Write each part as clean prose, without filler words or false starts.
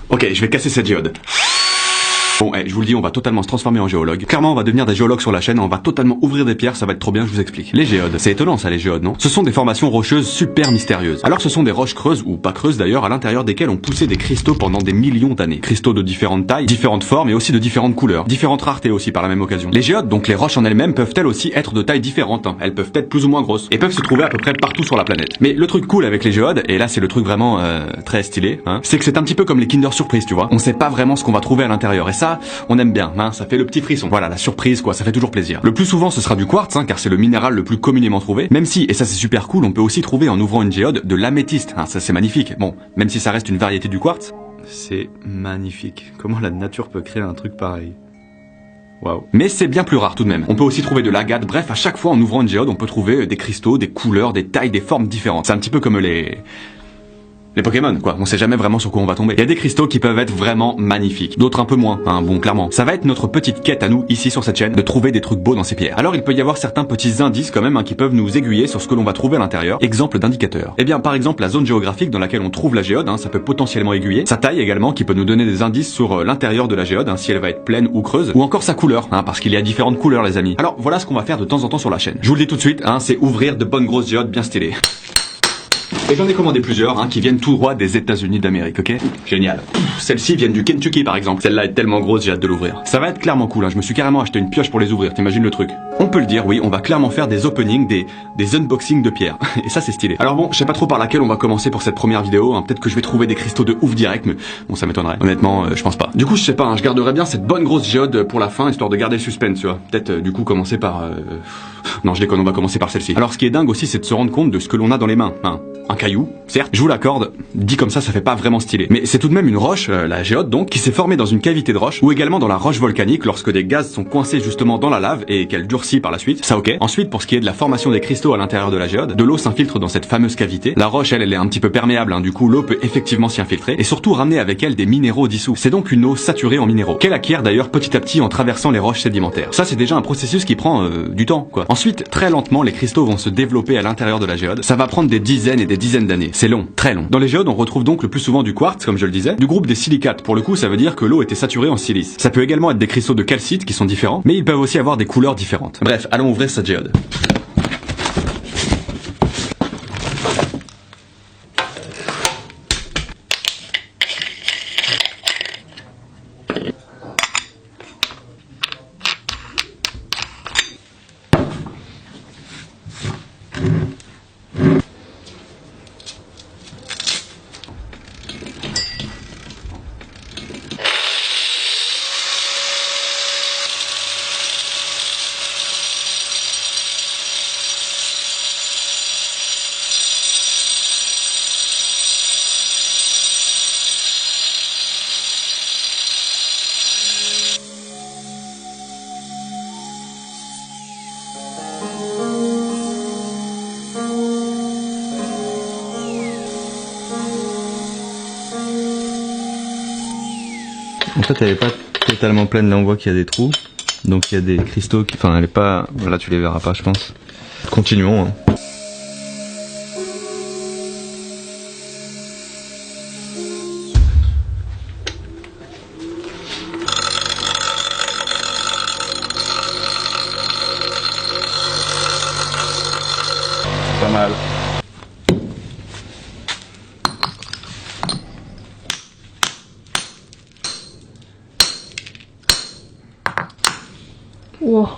Ok, je vais casser cette géode. Bon, je vous le dis, on va totalement se transformer en géologue. Clairement, on va devenir des géologues sur la chaîne, on va totalement ouvrir des pierres, ça va être trop bien, je vous explique. Les géodes, c'est étonnant ça les géodes, non? Ce sont des formations rocheuses super mystérieuses. Alors ce sont des roches creuses, ou pas creuses d'ailleurs, à l'intérieur desquelles ont poussé des cristaux pendant des millions d'années. Cristaux de différentes tailles, différentes formes et aussi de différentes couleurs. Différentes raretés aussi par la même occasion. Les géodes, donc les roches en elles-mêmes, peuvent elles aussi être de tailles différentes. Elles peuvent être plus ou moins grosses. Et peuvent se trouver à peu près partout sur la planète. Mais le truc cool avec les géodes, et là c'est le truc vraiment très stylé, c'est que c'est un petit peu comme les Kinder Surprise, tu vois. On sait pas vraiment ce qu'on va trouver à l'intérieur. Et ça, on aime bien. Ça fait le petit frisson. Voilà, la surprise quoi, ça fait toujours plaisir. Le plus souvent ce sera du quartz, car c'est le minéral le plus communément trouvé, même si, et ça c'est super cool, on peut aussi trouver en ouvrant une géode de l'améthyste, ça c'est magnifique. Bon, même si ça reste une variété du quartz, c'est magnifique. Comment la nature peut créer un truc pareil? Waouh. Mais c'est bien plus rare tout de même. On peut aussi trouver de l'agate, bref, à chaque fois en ouvrant une géode, on peut trouver des cristaux, des couleurs, des tailles, des formes différentes. C'est un petit peu comme les Pokémon, quoi. On sait jamais vraiment sur quoi on va tomber. Il y a des cristaux qui peuvent être vraiment magnifiques. D'autres un peu moins, bon, clairement. Ça va être notre petite quête à nous, ici sur cette chaîne, de trouver des trucs beaux dans ces pierres. Alors il peut y avoir certains petits indices quand même, qui peuvent nous aiguiller sur ce que l'on va trouver à l'intérieur. Exemple d'indicateur. Eh bien, par exemple, la zone géographique dans laquelle on trouve la géode, ça peut potentiellement aiguiller. Sa taille également, qui peut nous donner des indices sur l'intérieur de la géode, si elle va être pleine ou creuse. Ou encore sa couleur, parce qu'il y a différentes couleurs, les amis. Alors voilà ce qu'on va faire de temps en temps sur la chaîne. Je vous le dis tout de suite, c'est ouvrir de bonnes grosses géodes bien stylées. Et j'en ai commandé plusieurs, qui viennent tout droit des États-Unis d'Amérique, ok? Génial. Celles-ci viennent du Kentucky par exemple. Celle-là est tellement grosse, j'ai hâte de l'ouvrir. Ça va être clairement cool, je me suis carrément acheté une pioche pour les ouvrir, t'imagines le truc? On peut le dire, oui, on va clairement faire des openings, des unboxings de pierres. Et ça c'est stylé. Alors bon, je sais pas trop par laquelle on va commencer pour cette première vidéo, peut-être que je vais trouver des cristaux de ouf direct, mais bon ça m'étonnerait. Honnêtement, je pense pas. Du coup, je sais pas, je garderais bien cette bonne grosse géode pour la fin, histoire de garder le suspense, tu vois. Peut-être du coup commencer par... Non, je déconne, on va commencer par celle-ci. Alors ce qui est dingue aussi, c'est de se rendre compte de ce que l'on a dans les mains. Un caillou, certes, je vous l'accorde, dit comme ça fait pas vraiment stylé. Mais c'est tout de même une roche, la géode donc, qui s'est formée dans une cavité de roche, ou également dans la roche volcanique lorsque des gaz sont coincés justement dans la lave et qu'elle durcit par la suite. Ça ok. Ensuite, pour ce qui est de la formation des cristaux à l'intérieur de la géode, de l'eau s'infiltre dans cette fameuse cavité. La roche, elle est un petit peu perméable, du coup l'eau peut effectivement s'y infiltrer, et surtout ramener avec elle des minéraux dissous. C'est donc une eau saturée en minéraux, qu'elle acquiert d'ailleurs petit à petit en traversant les roches sédimentaires. Ça c'est déjà un processus qui prend du temps, quoi. Ensuite, très lentement, les cristaux vont se développer à l'intérieur de la géode. Ça va prendre des dizaines et des dizaines d'années. C'est long, très long. Dans les géodes, on retrouve donc le plus souvent du quartz, comme je le disais, du groupe des silicates. Pour le coup, ça veut dire que l'eau était saturée en silice. Ça peut également être des cristaux de calcite qui sont différents, mais ils peuvent aussi avoir des couleurs différentes. Bref, allons ouvrir cette géode. En fait, elle est pas totalement pleine, là on voit qu'il y a des trous. Donc il y a des cristaux qui... Enfin, elle est pas... Là tu les verras pas, je pense. Continuons. Pas mal. Wow.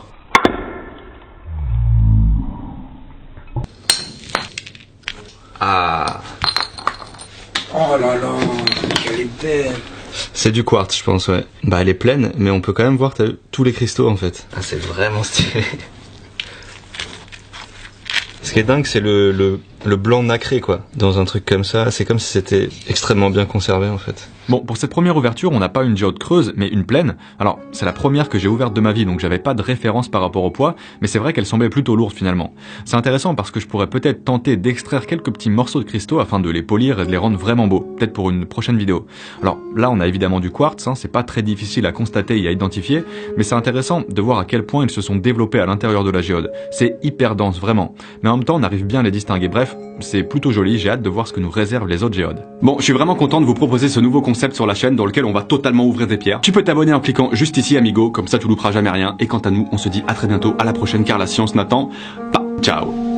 Ah. Oh là là, quelle est belle. C'est du quartz, je pense, ouais. Bah, elle est pleine, mais on peut quand même voir tous les cristaux, en fait. Ah, c'est vraiment stylé. Ce qui est dingue, c'est le blanc nacré, quoi. Dans un truc comme ça, c'est comme si c'était extrêmement bien conservé, en fait. Bon, pour cette première ouverture, on n'a pas une géode creuse, mais une pleine. Alors, c'est la première que j'ai ouverte de ma vie, donc j'avais pas de référence par rapport au poids, mais c'est vrai qu'elle semblait plutôt lourde finalement. C'est intéressant parce que je pourrais peut-être tenter d'extraire quelques petits morceaux de cristaux afin de les polir et de les rendre vraiment beaux, peut-être pour une prochaine vidéo. Alors là, on a évidemment du quartz, c'est pas très difficile à constater et à identifier, mais c'est intéressant de voir à quel point ils se sont développés à l'intérieur de la géode. C'est hyper dense, vraiment. Mais en même temps, on arrive bien à les distinguer. Bref, Bref, c'est plutôt joli, j'ai hâte de voir ce que nous réservent les autres géodes. Bon, je suis vraiment content de vous proposer ce nouveau concept sur la chaîne dans lequel on va totalement ouvrir des pierres. Tu peux t'abonner en cliquant juste ici, amigo, comme ça tu louperas jamais rien. Et quant à nous, on se dit à très bientôt, à la prochaine, car la science n'attend pas. Ciao.